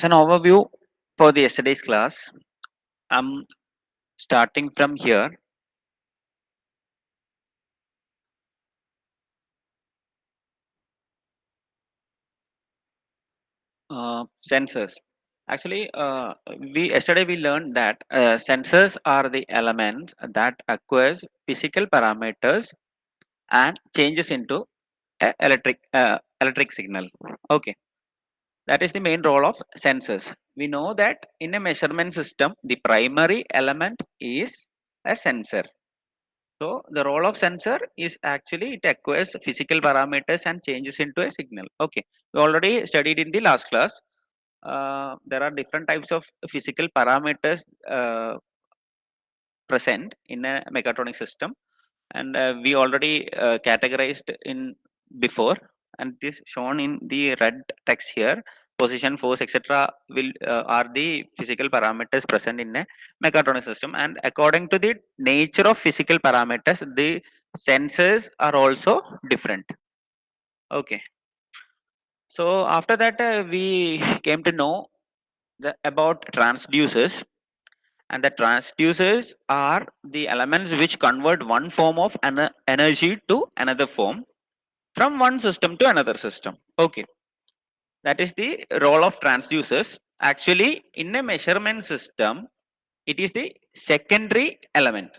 As an overview for the yesterday's class, I'm starting from here. Sensors. Actually, we yesterday we learned that sensors are the elements that acquires physical parameters and changes into electric signal. Okay, that is the main role of sensors. We know that in a measurement system, the primary element is a sensor. So the role of sensor is actually it acquires physical parameters and changes into a signal. Okay, we already studied in the last class. There are different types of physical parameters present in a mechatronic system, and we already categorized in before, and it is shown in the red text here. Position, force, etc. will are the physical parameters present in a mechatronic system, and according to the nature of physical parameters, the sensors are also different. Okay, so after that we came to know about transducers, and the transducers are the elements which convert one form of energy to another form from one system to another system. Okay, that is the role of transducers. Actually, in a measurement system, it is the secondary element.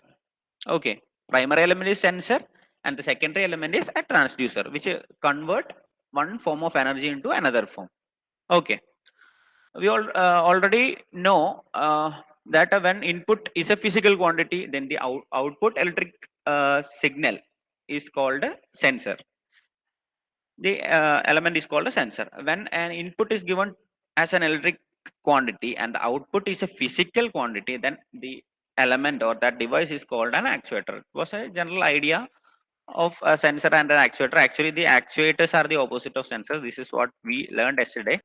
Okay, primary element is sensor, and the secondary element is a transducer, which convert one form of energy into another form. Okay, we already know that when input is a physical quantity, then the output electric signal is called a sensor. The element is called a sensor. When an input is given as an electric quantity and the output is a physical quantity, then the element or that device is called an actuator. It was a general idea of a sensor and an actuator. Actually, the actuators are the opposite of sensors. This is what we learned yesterday.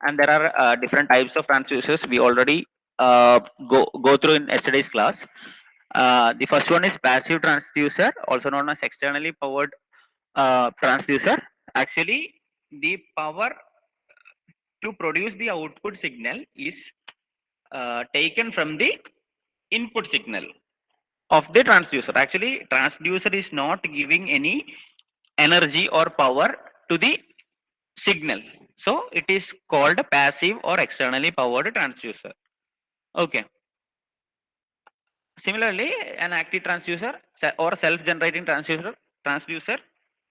And there are different types of transducers. We already go through in yesterday's class. The first one is passive transducer, also known as externally powered transducer. Actually, the power to produce the output signal is taken from the input signal of the transducer. Actually, transducer is not giving any energy or power to the signal. So it is called a passive or externally powered transducer. Okay. Similarly, an active transducer or self-generating transducer.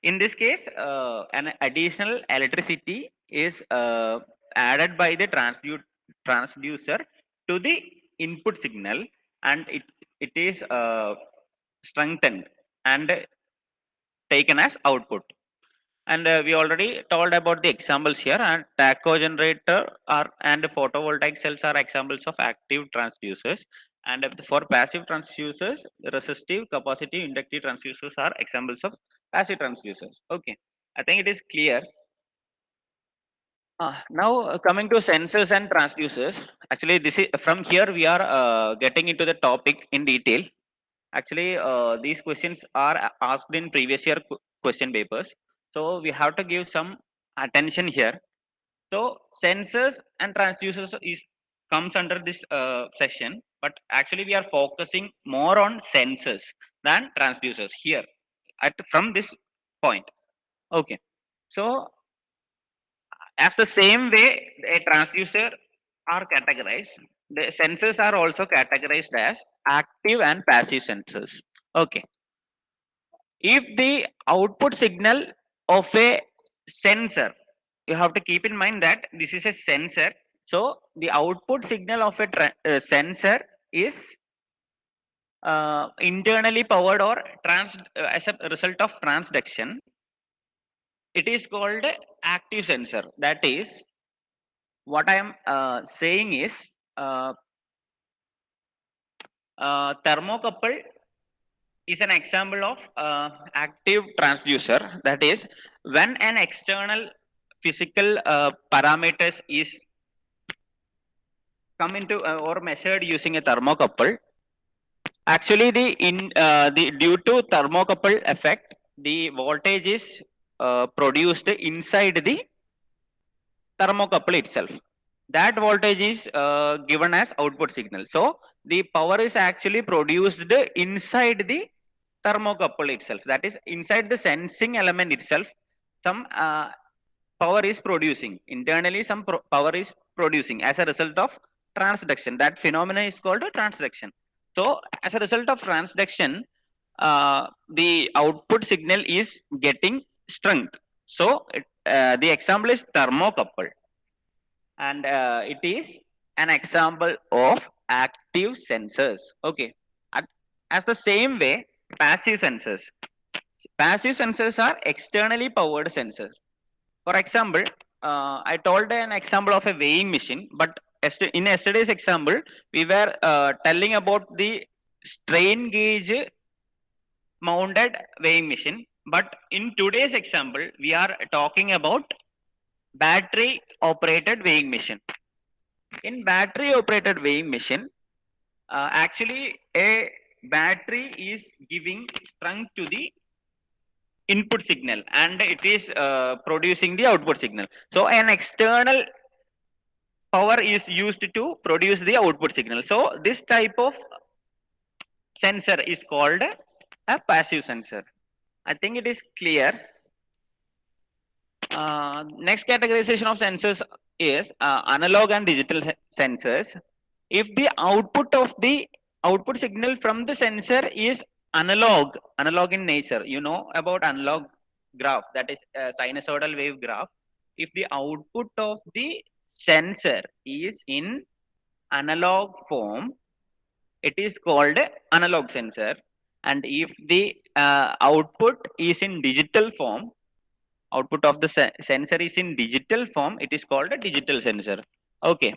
In this case, an additional electricity is added by the transducer to the input signal, and it is strengthened and taken as output. And we already told about the examples here. And tacho generator are and photovoltaic cells are examples of active transducers. And for passive transducers, resistive, capacitive, inductive transducers are examples of passive transducers. Okay, I think it is clear. Now coming to sensors and transducers. Actually, this is from here we are getting into the topic in detail. Actually, these questions are asked in previous year question papers, so we have to give some attention here. So sensors and transducers is comes under this section, but actually we are focusing more on sensors than transducers here at from this point. Okay, so as the same way a transducer are categorized, the sensors are also categorized as active and passive sensors. Okay, if the output signal of a sensor, you have to keep in mind that this is a sensor, so the output signal of a sensor is internally powered or as a result of transduction, it is called a active sensor. That is what I am saying is uh, thermocouple is an example of active transducer. That is when an external physical parameters is come into or measured using a thermocouple. Actually, the due to thermocouple effect, the voltage is produced inside the thermocouple itself. that voltage is given as output signal. So the power is actually produced inside the thermocouple itself, that is inside the sensing element itself. Some power is producing internally, some power is producing as a result of transduction. That phenomena is called a transduction. So as a result of transduction, the output signal is getting strength. So the example is thermocouple, and it is an example of active sensors. Okay. As the same way, passive sensors. Passive sensors are externally powered sensors. For example, I told an example of a weighing machine, but in yesterday's example, we were telling about the strain gauge mounted weighing machine. But in today's example, we are talking about battery operated weighing machine. In battery operated weighing machine, actually a battery is giving strength to the input signal and it is producing the output signal. So an external power is used to produce the output signal. So this type of sensor is called a passive sensor. I think it is clear. Next categorization of sensors is analog and digital sensors. If the output of the output signal from the sensor is analog in nature, you know about analog graph, that is a sinusoidal wave graph. If the output of the sensor is in analog form, it is called analog sensor. And if the output is in digital form, output of the sensor is in digital form, it is called a digital sensor. Okay,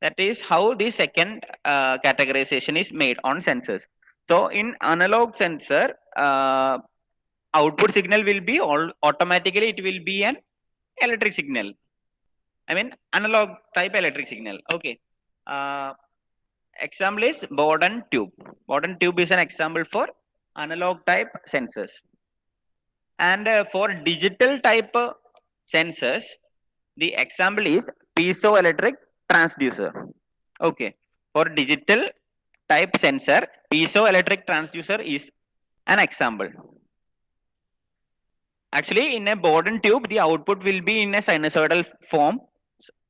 that is how the second categorization is made on sensors. So in analog sensor, output signal will be automatically it will be an electric signal. I mean analog type electric signal. Okay. Uh, Example is Borden tube. Borden tube is an example for analog type sensors. And for digital type sensors, the example is piezoelectric transducer. Okay. For digital type sensor, piezoelectric transducer is an example. Actually, in a Borden tube, the output will be in a sinusoidal form.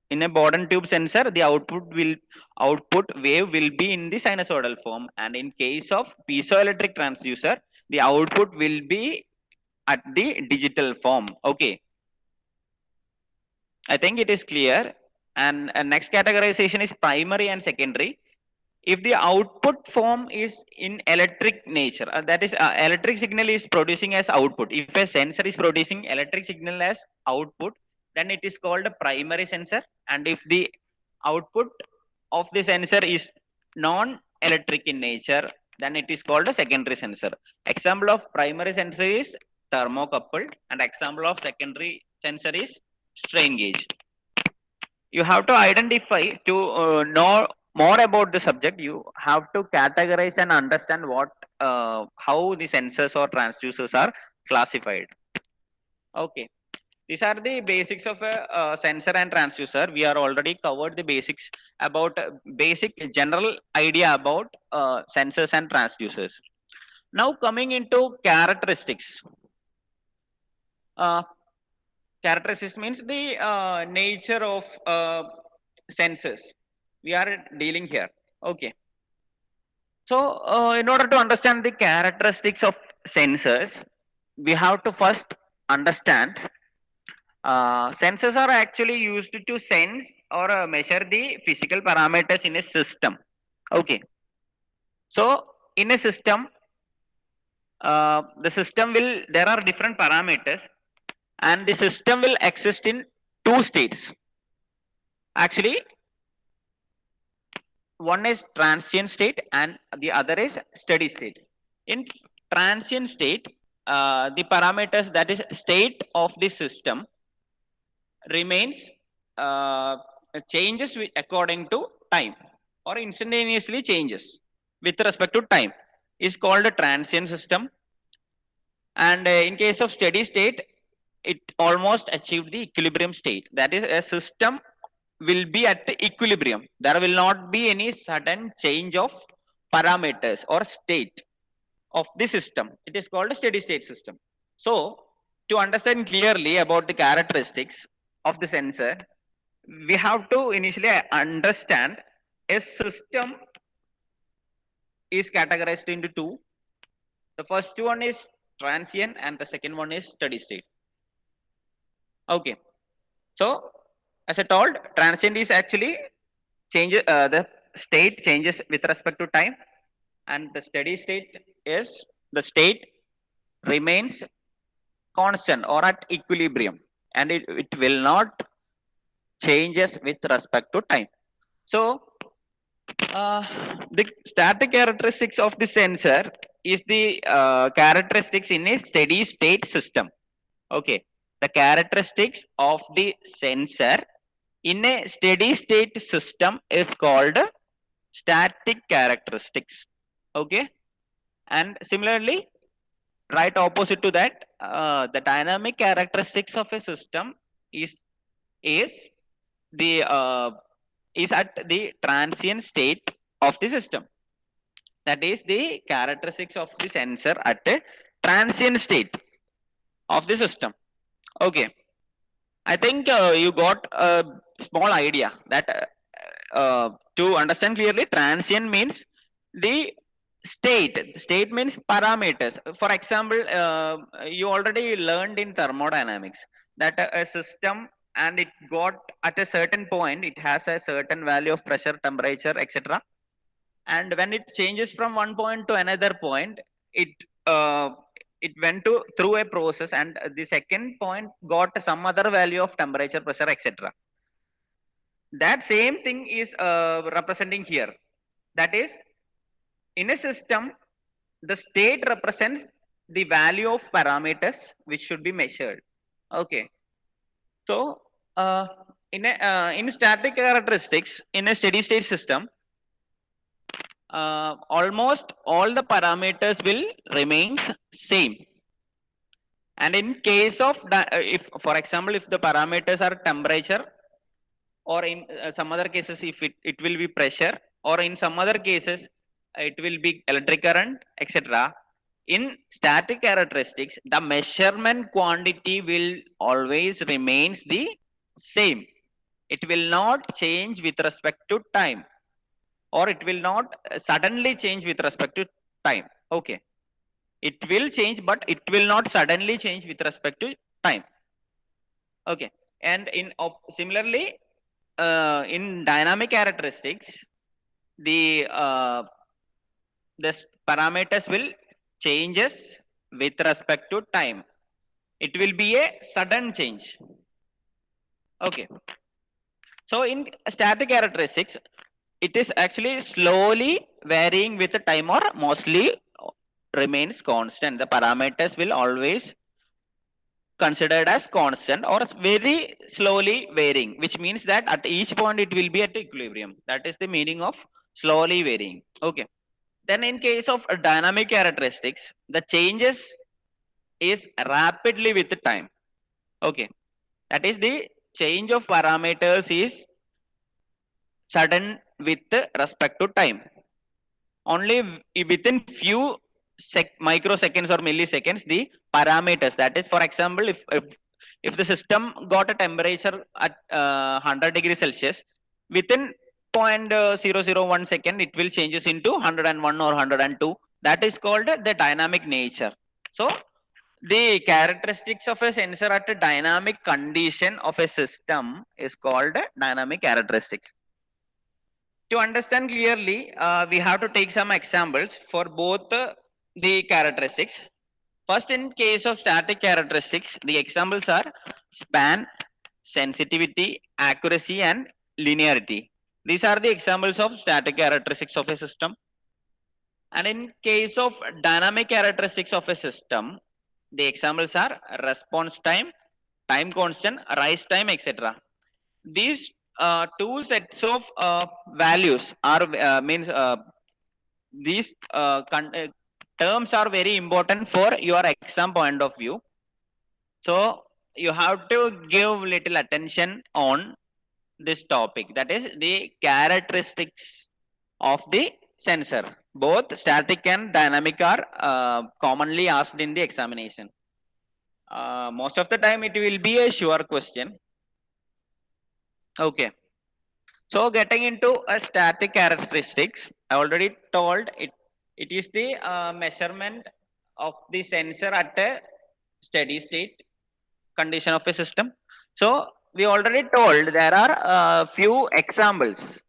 In a Borden tube sensor, the output wave will be in the sinusoidal form. And in case of piezoelectric transducer, the output will be at the digital form. Okay. I think it is clear. And next categorization is primary and secondary. If the output form is in electric nature, that is electric signal is producing as output. If a sensor is producing electric signal as output, then it is called a primary sensor. And if the output of the sensor is non-electric in nature, then it is called a secondary sensor. Example of primary sensor is thermocouple, and example of secondary sensor is strain gauge. You have to identify to know more about the subject. You have to categorize and understand what how the sensors or transducers are classified. Okay, these are the basics of a sensor and transducer. We are already covered the basics about basic general idea about sensors and transducers. Now coming into characteristics. Uh, Characteristics means the nature of sensors we are dealing here. Okay. So in order to understand the characteristics of sensors, we have to first understand sensors are actually used to sense or measure the physical parameters in a system. Okay. So in a system, the system will, there are different parameters, and the system will exist in two states. Actually, one is transient state and the other is steady state. In transient state, the parameters, that is state of the system, remains changes according to time or instantaneously changes with respect to time, is called a transient system. And in case of steady state, it almost achieved the equilibrium state. That is a system will be at equilibrium. There will not be any sudden change of parameters or state of the system. It is called a steady state system. So to understand clearly about the characteristics of the sensor, we have to initially understand a system is categorized into two. The first one is transient and the second one is steady state. Okay. So as I told, transient is actually the state changes with respect to time, and the steady state is the state remains constant or at equilibrium, and it will not changes with respect to time. So the static characteristics of the sensor is the characteristics in a steady state system. Okay, the characteristics of the sensor in a steady state system is called static characteristics. Okay, and similarly, right opposite to that, the dynamic characteristics of a system is is the is at the transient state of the system. That is the characteristics of the sensor at a transient state of the system. Okay, I think you got a small idea that to understand clearly, transient means the state. State means parameters. For example, you already learned in thermodynamics that a system and it got at a certain point, it has a certain value of pressure, temperature, etc. And when it changes from one point to another point, it uh, it went to through a process, and the second point got some other value of temperature, pressure, etc. That same thing is representing here. That is, in a system, the state represents the value of parameters which should be measured. Okay, so in static characteristics in a steady state system, almost all the parameters will remains same. And in case of if, for example, if the parameters are temperature, or in some other cases if it will be pressure, or in some other cases it will be electric current, etc. In static characteristics, the measurement quantity will always remains the same. It will not change with respect to time, or it will not suddenly change with respect to time. Okay, it will change, but it will not suddenly change with respect to time. Okay, and in similarly, in dynamic characteristics, the parameters will changes with respect to time. It will be a sudden change. Okay, so in static characteristics, it is actually slowly varying with the time, or mostly remains constant. The parameters will always considered as constant or very slowly varying, which means that at each point it will be at equilibrium. That is the meaning of slowly varying. Okay, then in case of dynamic characteristics, the changes is rapidly with time. Okay, that is the change of parameters is sudden with respect to time. Only within few microseconds or milliseconds, the parameters, that is, for example, if the system got a temperature at 100 degrees Celsius, within 0.001 second it will changes into 101 or 102. That is called the dynamic nature. So the characteristics of a sensor at a dynamic condition of a system is called dynamic characteristics. To understand clearly, we have to take some examples for both the characteristics. First, in case of static characteristics, the examples are span, sensitivity, accuracy, and linearity. These are the examples of static characteristics of a system. And in case of dynamic characteristics of a system, the examples are response time, time constant, rise time, etc. These two sets of values are means these terms are very important for your exam point of view. So you have to give little attention on this topic, that is the characteristics of the sensor. Both static and dynamic are commonly asked in the examination. Most of the time it will be a sure question. Okay. So getting into a static characteristics, I already told it. It is the measurement of the sensor at a steady state condition of a system. So we already told there are few examples.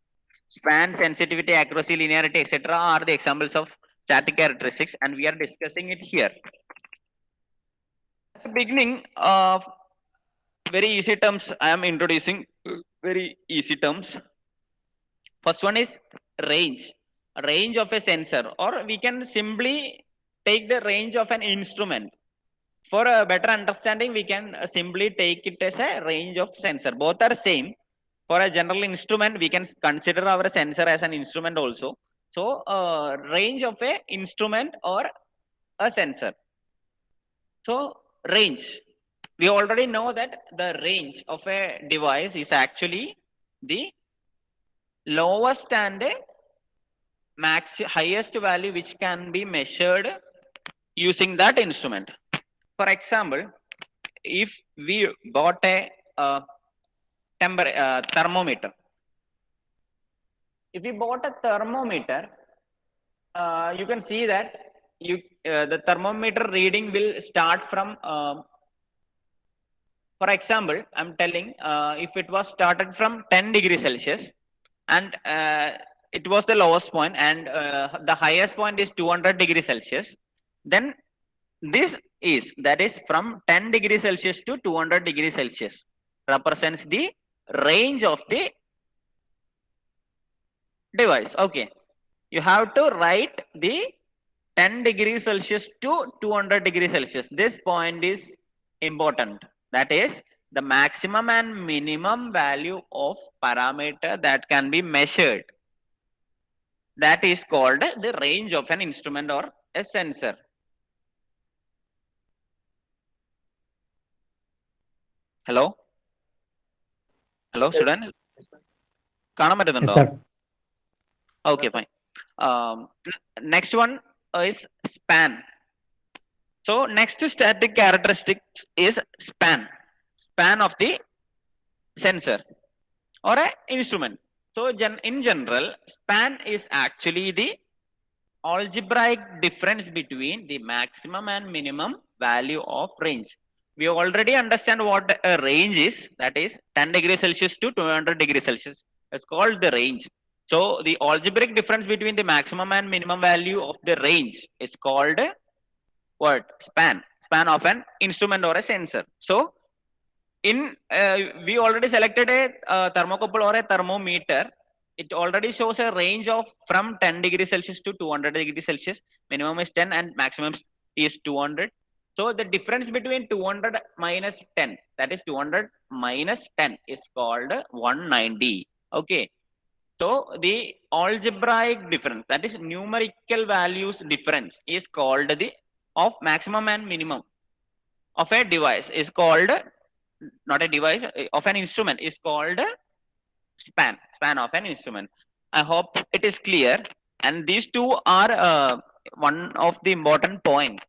Span, sensitivity, accuracy, linearity, etc. are the examples of static characteristics, and we are discussing it here. At the beginning of very easy terms, I am introducing very easy terms. First one is range. Range of a sensor, or we can simply take the range of an instrument. For a better understanding, we can simply take it as a range of sensor. Both are same. For a general instrument, we can consider our sensor as an instrument also. So, range of a instrument or a sensor. So, range. We already know that the range of a device is actually the lowest and highest value which can be measured using that instrument. For example, if we bought a thermometer, if we bought a thermometer, you can see that the thermometer reading will start from for example, I'm telling if it was started from 10 degrees Celsius and it was the lowest point and the highest point is 200 degrees Celsius, then this is, that is from 10 degrees Celsius to 200 degrees Celsius, represents the range of the device. Okay, you have to write the 10 degrees Celsius to 200 degrees Celsius. This point is important. That is the maximum and minimum value of parameter that can be measured. That is called the range of an instrument or a sensor. Hello? Hello, students? കാണാൻ പറ്റുന്നുണ്ടോ? Okay, fine. Next one is span. So next static characteristics is span. Span of the sensor or an instrument. So in general, span is actually the algebraic difference between the maximum and minimum value of range. We already understand what a range is, that is 10 degrees Celsius to 200 degrees Celsius. It's called the range. So the algebraic difference between the maximum and minimum value of the range is called what? Span. Span of an instrument or a sensor. So in we already selected a thermocouple or a thermometer. It already shows a range of from 10 degrees Celsius to 200 degrees Celsius. Minimum is 10 and maximum is 200. So the difference between 200 minus 10, that is 200 minus 10, is called 190. Okay. So the algebraic difference, that is numerical values difference, is called the of maximum and minimum of a device is called, not a device, of an instrument is called span of an instrument. I hope it is clear. And these two are one of the important point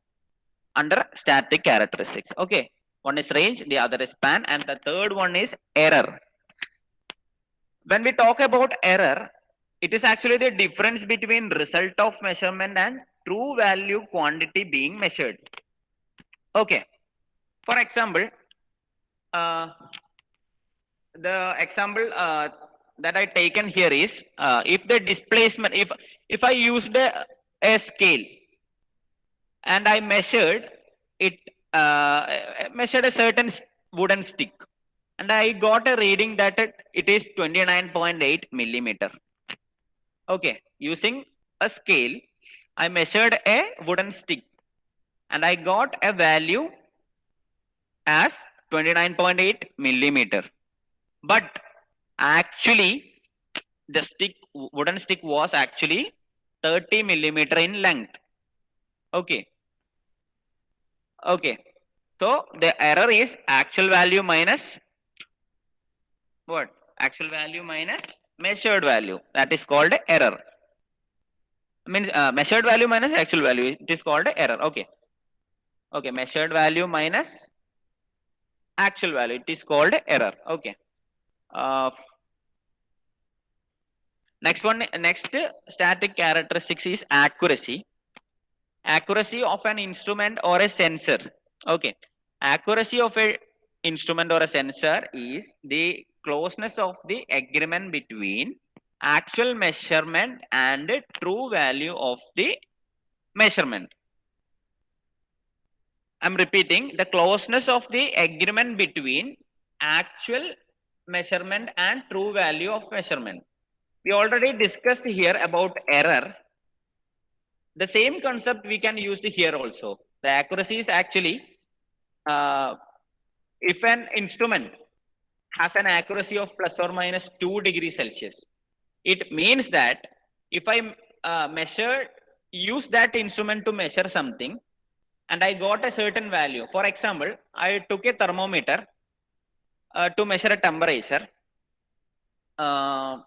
under static characteristics. Okay, one is range, the other is span, and the third one is error. When we talk about error, it is actually the difference between result of measurement and true value quantity being measured. Okay, for example, the example that I taken here is if the displacement, if I used a scale and I measured it, measured a certain wooden stick, and I got a reading that it is 29.8 millimeter. Okay, using a scale, I measured a wooden stick and I got a value as 29.8 millimeter. But actually, the wooden stick was actually 30 millimeter in length. Okay. Okay. So the error is actual value minus what? actual value minus measured value, that is called error. Means measured value minus actual value, it is called error. Okay, okay, measured value minus actual value, it is called error. Okay, next one, next static characteristics is accuracy. Accuracy of an instrument or a sensor. Okay, accuracy of a instrument or a sensor is the closeness of the agreement between actual measurement and true value of the measurement. I'm repeating, the closeness of the agreement between actual measurement and true value of measurement. We already discussed here about error. The same concept we can use here also. The accuracy is actually, if an instrument has an accuracy of plus or minus 2 degrees Celsius, it means that if I use that instrument to measure something and I got a certain value. For example, I took a thermometer to measure a temperature. On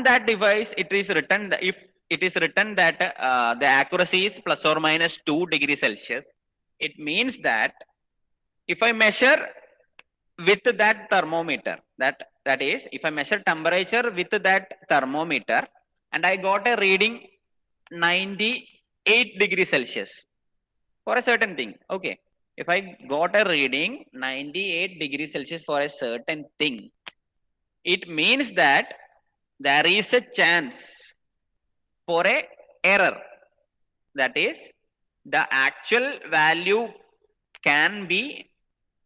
that device, it is written that if it is written that the accuracy is plus or minus 2 degrees Celsius, it means that if I measure with that thermometer, that is, if I measure temperature with that thermometer and I got a reading 98 degrees Celsius for a certain thing. Okay, if I got a reading 98 degrees Celsius for a certain thing, it means that there is a chance for a error. That is, the actual value can be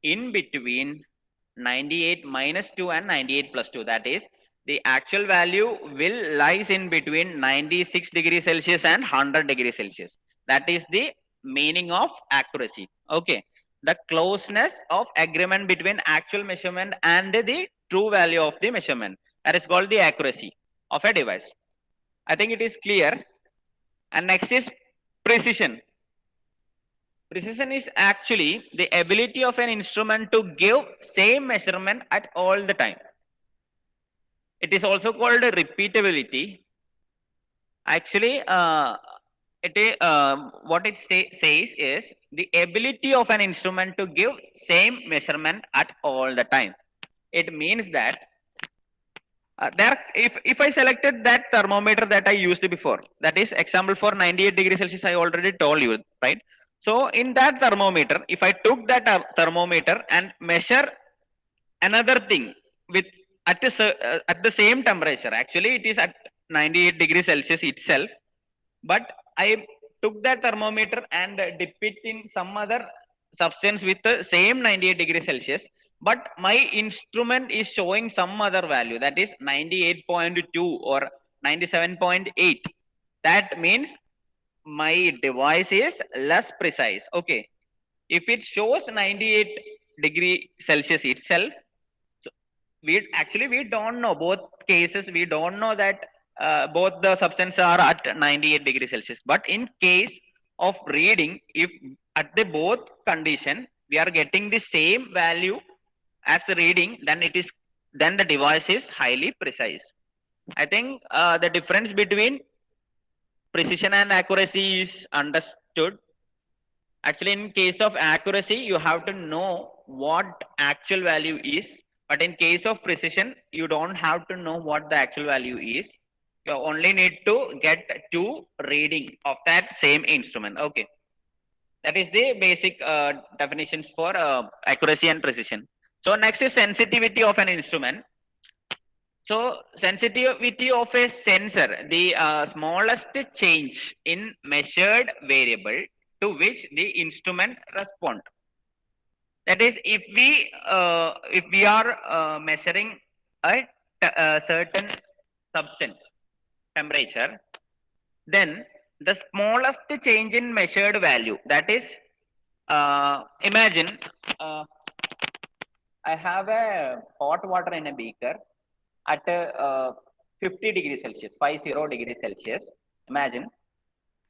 in between 98 minus 2 and 98 plus 2. That is, the actual value will lies in between 96 degrees Celsius and 100 degrees Celsius. That is the meaning of accuracy. Okay, the closeness of agreement between actual measurement and the true value of the measurement, that is called the accuracy of a device. I think it is clear. And next is precision. Precision is actually the ability of an instrument to give same measurement at all the time. It is also called repeatability. Actually, what it says is the ability of an instrument to give same measurement at all the time. It means that if I selected that thermometer that I used before, that is example for 98 degrees Celsius, I already told you, right? So in that thermometer, if I took that thermometer and measure another thing with at the same temperature, actually it is at 98 degrees Celsius itself, but I took that thermometer and dip it in some other substance with the same 98 degrees Celsius, but my instrument is showing some other value, that is 98.2 or 97.8. That means my device is less precise. Okay, if it shows 98 degree Celsius itself, so we don't know both cases, we don't know that both the substances are at 98 degrees Celsius. But in case of reading, if at the both condition we are getting the same value as reading, then the device is highly precise. I think the difference between precision and accuracy is understood. Actually, in case of accuracy, you have to know what actual value is. But in case of precision, you don't have to know what the actual value is. You only need to get two reading of that same instrument. Okay. That is the basic definitions for accuracy and precision. So next is sensitivity of an instrument. So sensitivity of a sensor, the smallest change in measured variable to which the instrument respond. That is, if we are measuring a certain substance temperature, then the smallest change in measured value, that is, imagine I have a hot water in a beaker at 50 degrees Celsius, 50 degrees Celsius, imagine,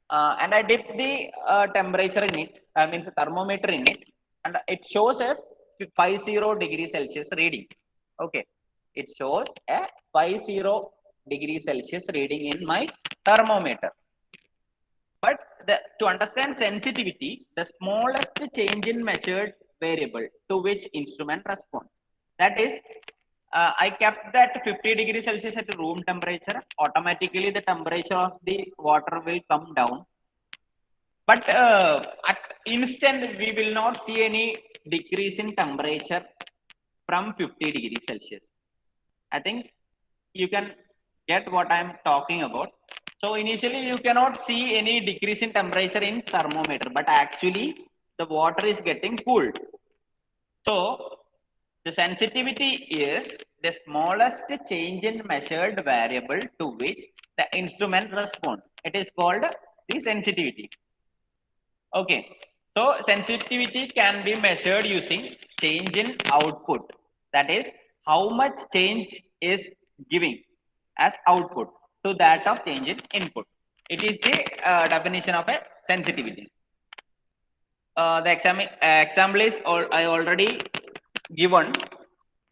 and I dip the temperature in it, means thermometer in it, and it shows a 50 degrees Celsius reading. Okay. it shows a 50 degrees Celsius reading in my thermometer. But to understand sensitivity, the smallest change in measured variable to which instrument responds. That is, I kept that 50 degrees Celsius at room temperature. Automatically, the temperature of the water will come down. But at instant, we will not see any decrease in temperature from 50 degrees Celsius. I think you can get what I'm talking about. So initially you cannot see any decrease in temperature in thermometer, but actually the water is getting cooled. So the sensitivity is the smallest change in measured variable to which the instrument responds. It is called the sensitivity. Okay, so sensitivity can be measured using change in output. That is, how much change is giving as output to that of change in input. It is the definition of a sensitivity. The example is I already given.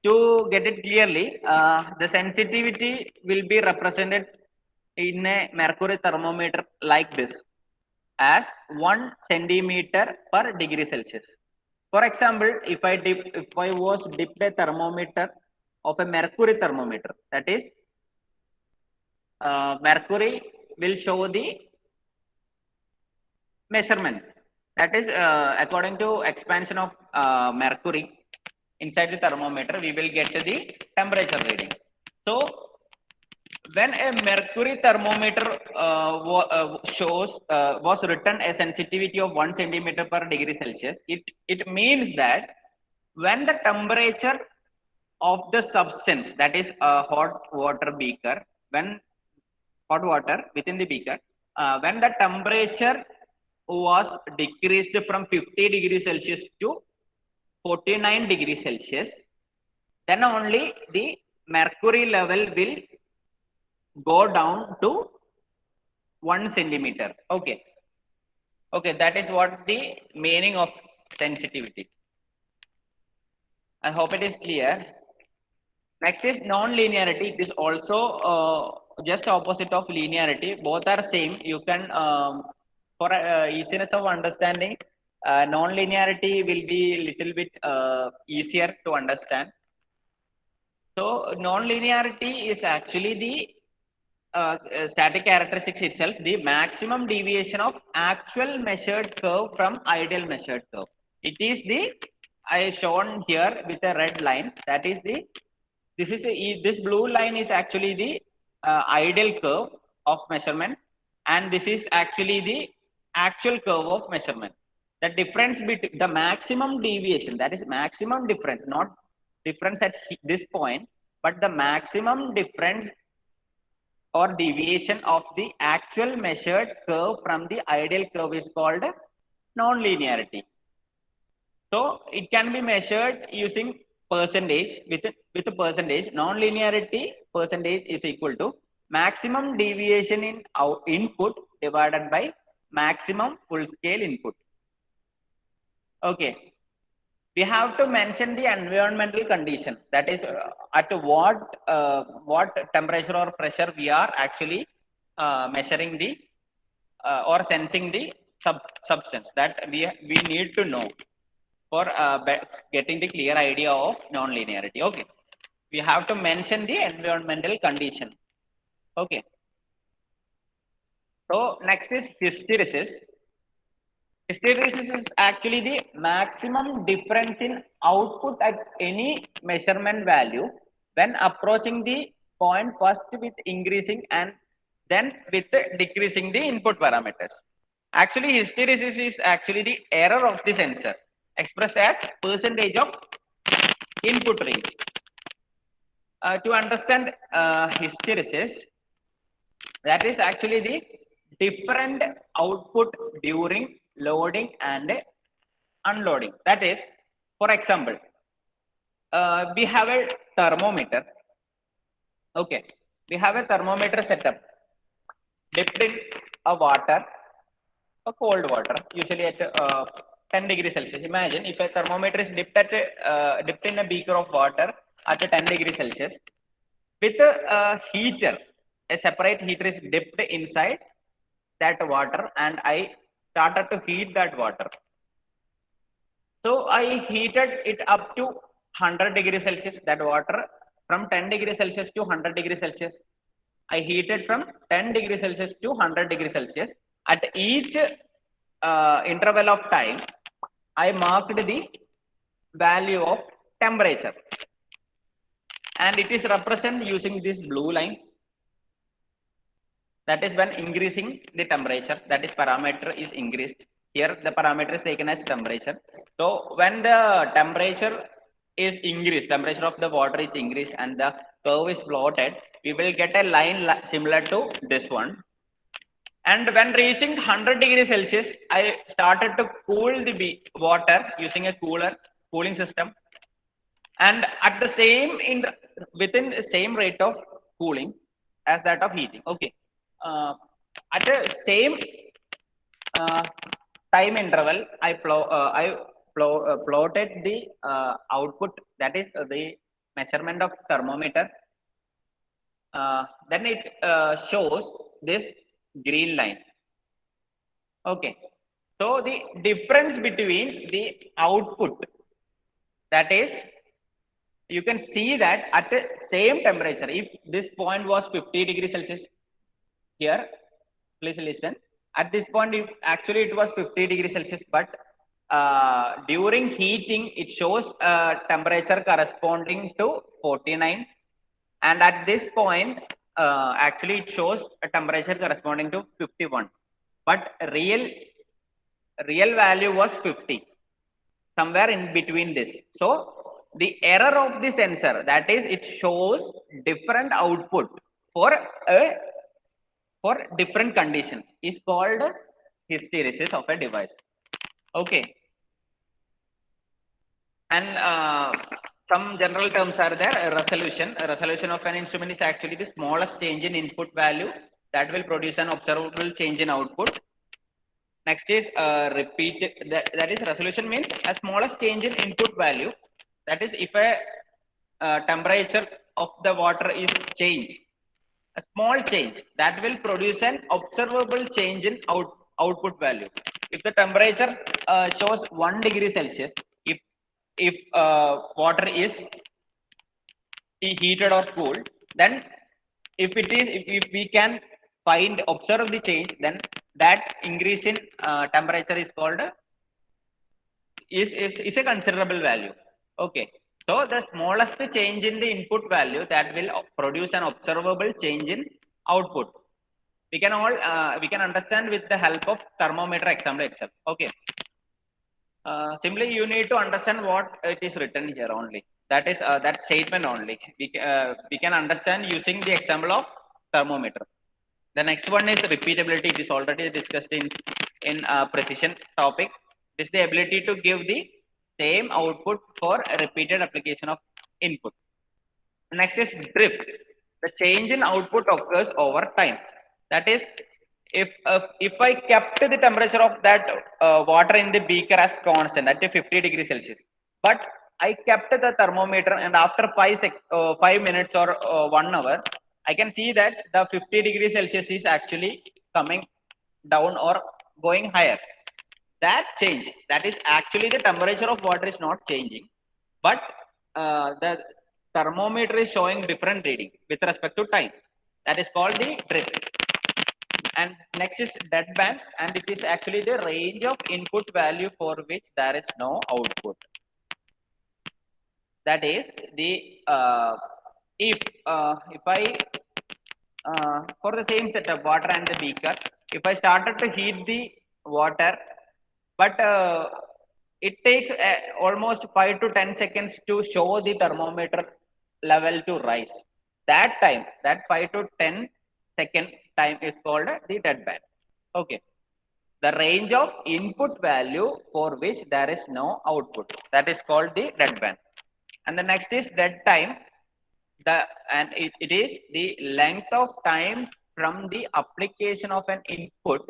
To get it clearly, the sensitivity will be represented in a mercury thermometer like this, as 1 centimeter per degree Celsius. For example, if I was dipped a thermometer of a mercury thermometer, that is, mercury will show the measurement. That is, according to expansion of mercury inside the thermometer, we will get the temperature reading. So when a mercury thermometer was written a sensitivity of 1 centimeter per degree Celsius, it means that when the temperature of the substance, that is a hot water beaker, when hot water within the beaker, when the temperature was decreased from 50 degrees Celsius to 49 degrees Celsius, then only the mercury level will go down to 1 centimeter. Okay, that is what the meaning of sensitivity. I hope it is clear. Next is non-linearity. It is also just opposite of linearity. Both are same. You can for easiness of understanding, non-linearity will be little bit easier to understand. So non-linearity is actually the static characteristics itself, the maximum deviation of actual measured curve from ideal measured curve. It is the I shown here with a red line. That is the this blue line is actually the ideal curve of measurement, and this is actually the actual curve of measurement. The difference between the maximum deviation, that is maximum difference, not difference at this point, but the maximum difference or deviation of the actual measured curve from the ideal curve is called non-linearity. So it can be measured using percentage. With a percentage, non-linearity percentage is equal to maximum deviation in input divided by maximum full scale input. Okay, we have to mention the environmental condition, that is at what temperature or pressure we are actually measuring the or sensing the substance, that we need to know for getting the clear idea of non-linearity. Okay, we have to mention the environmental condition. Okay, so next is hysteresis. Hysteresis is actually the maximum difference in output at any measurement value when approaching the point first with increasing and then with decreasing the input parameters. Actually, hysteresis is actually the error of the sensor expressed as percentage of input range. To understand hysteresis, that is actually the different output during loading and unloading. That is, for example, we have a thermometer. Okay, we have a thermometer setup dipped in a water, a cold water, usually at 10 degrees Celsius. Imagine if a thermometer is dipped in a beaker of water at 10 degrees Celsius with a heater. A separate heater is dipped inside that water and I started to heat that water. So I heated it up to 100 degrees Celsius, that water from 10 degrees Celsius to 100 degrees Celsius. I heated from 10 degrees Celsius to 100 degrees Celsius. At each interval of time, I marked the value of temperature. And it is represented using this blue line. That is when increasing the temperature, that is parameter is increased. Here the parameter is taken as temperature. So when the temperature is increased, temperature of the water is increased and the curve is plotted, we will get a line similar to this one. And when reaching 100 degrees Celsius, I started to cool the water using a cooling system. And at the same within the same rate of cooling as that of heating. Okay. At the same uh, time interval, I plotted the output, that is the measurement of thermometer. Then it shows this green line. Okay, so the difference between the output, that is, you can see that at the same temperature, if this point was 50 degrees Celsius, here, please listen. At this point, if actually it was 50 degrees Celsius, but during heating, it shows temperature corresponding to 49. And at this point, actually it shows a temperature corresponding to 51. But real value was 50. Somewhere in between this. So the error of the sensor, that is, it shows different output for a different condition, is called hysteresis of a device. Okay. And some general terms are there. A resolution of an instrument is actually the smallest change in input value that will produce an observable change in output. Next is repeated. That is, resolution means a smallest change in input value. That is, if a temperature of the water is changed, a small change, that will produce an observable change in output value. If the temperature shows 1 degree Celsius, if water is heated or cooled, then if we can observe the change, then that increase in temperature is called is a considerable value. Okay, so the smallest change in the input value, that will produce an observable change in output. We can understand with the help of thermometer example itself. Okay. Simply you need to understand what it is written here only. That is that statement only. We can understand using the example of thermometer. The next one is repeatability. It is already discussed in precision topic. It is the ability to give the same output for a repeated application of input. Next is drift. The change in output occurs over time. That is, if I kept the temperature of that water in the beaker as constant at 50 degrees Celsius, but I kept the thermometer, and after 5 minutes or 1 hour, I can see that the 50 degrees Celsius is actually coming down or going higher. That change, that is actually the temperature of water is not changing, but the thermometer is showing different reading with respect to time. That is called the drift. And next is deadband, and it is actually the range of input value for which there is no output. That is the if I for the same setup, water and the beaker, if I started to heat the water, but it takes almost 5 to 10 seconds to show the thermometer level to rise. That time, that 5 to 10 second time is called the deadband. Okay. The range of input value for which there is no output, that is called the deadband. And the next is dead time. It is the length of time from the application of an input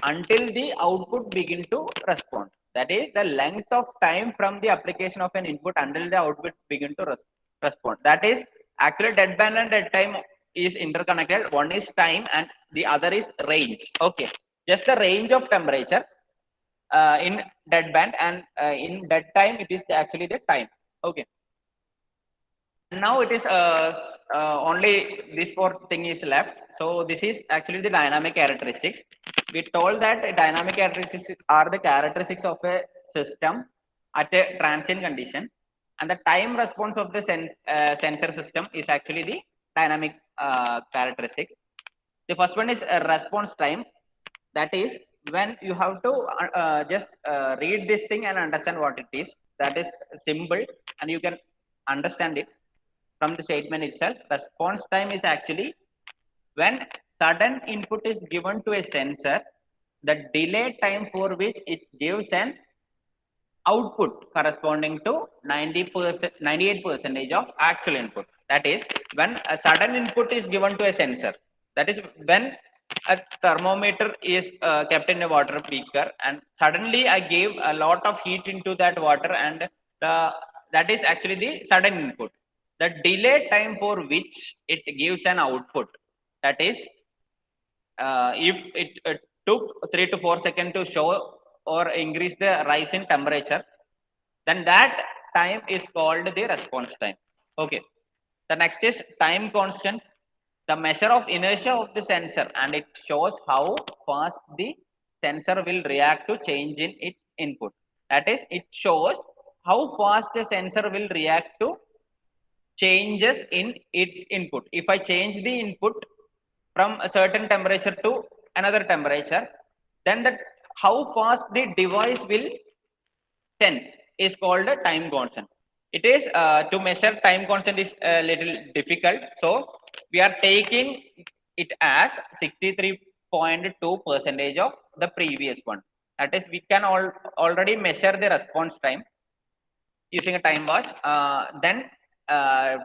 until the output begin to respond. That is the length of time from the application of an input until the output begin to respond. response. That is actually deadband and dead time is interconnected. One is time and the other is range. Okay, just the range of temperature in deadband, and in dead time it is actually the time. Okay. Now it is only this fourth thing is left. So this is actually the dynamic characteristics. We told that dynamic characteristics are the characteristics of a system at a transient condition, and the time response of the sensor system is actually the dynamic characteristics. The first one is response time. That is when you have to just read this thing and understand what it is. That is simple, and you can understand it from the statement itself. Response time is actually when sudden input is given to a sensor, the delay time for which it gives an output corresponding to 90%, 98% of actual input. That is when a sudden input is given to a sensor. That is when a thermometer is kept in a water beaker, and suddenly I gave a lot of heat into that water, and that is actually the sudden input. The delay time for which it gives an output, that is if it took 3 to 4 seconds to show or increase the rise in temperature, then that time is called the response time. Okay. The next is time constant, the measure of inertia of the sensor, and it shows how fast the sensor will react to change in its input. That is, it shows how fast the sensor will react to changes in its input. If I change the input from a certain temperature to another temperature, then that how fast the device will sense is called a time constant. It is to measure time constant is a little difficult, so we are taking it as 63.2 percentage of the previous one. That is, we can already measure the response time using a time watch. Then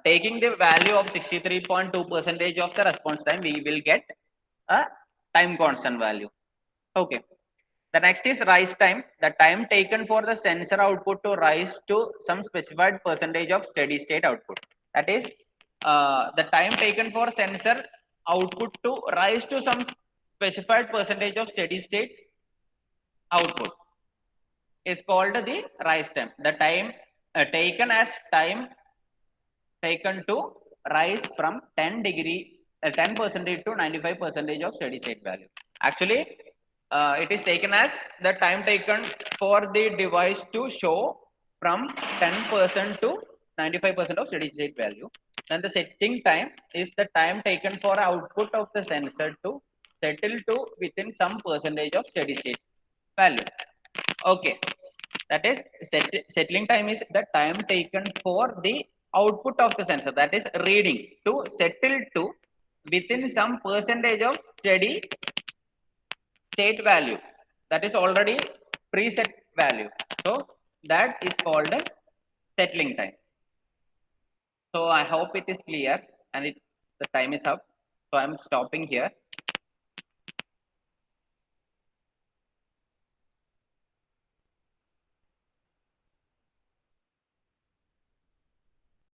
taking the value of 63.2 percentage of the response time, we will get a time constant value. Okay. The next is rise time, the time taken for the sensor output to rise to some specified percentage of steady state output. That is the time taken for sensor output to rise to some specified percentage of steady state output is called the rise time. The time taken as time taken to rise from 10% to 95% of steady state value. Actually, it is taken as the time taken for the device to show from 10% to 95% of steady state value. Then the setting time is the time taken for output of the sensor to settle to within some percentage of steady state value. Okay, that is settling time is the time taken for the output of the sensor, that is reading, to settle to within some percentage of steady state value, that is already preset value. So that is called a settling time. So I hope it is clear, and the time is up. So I'm stopping here.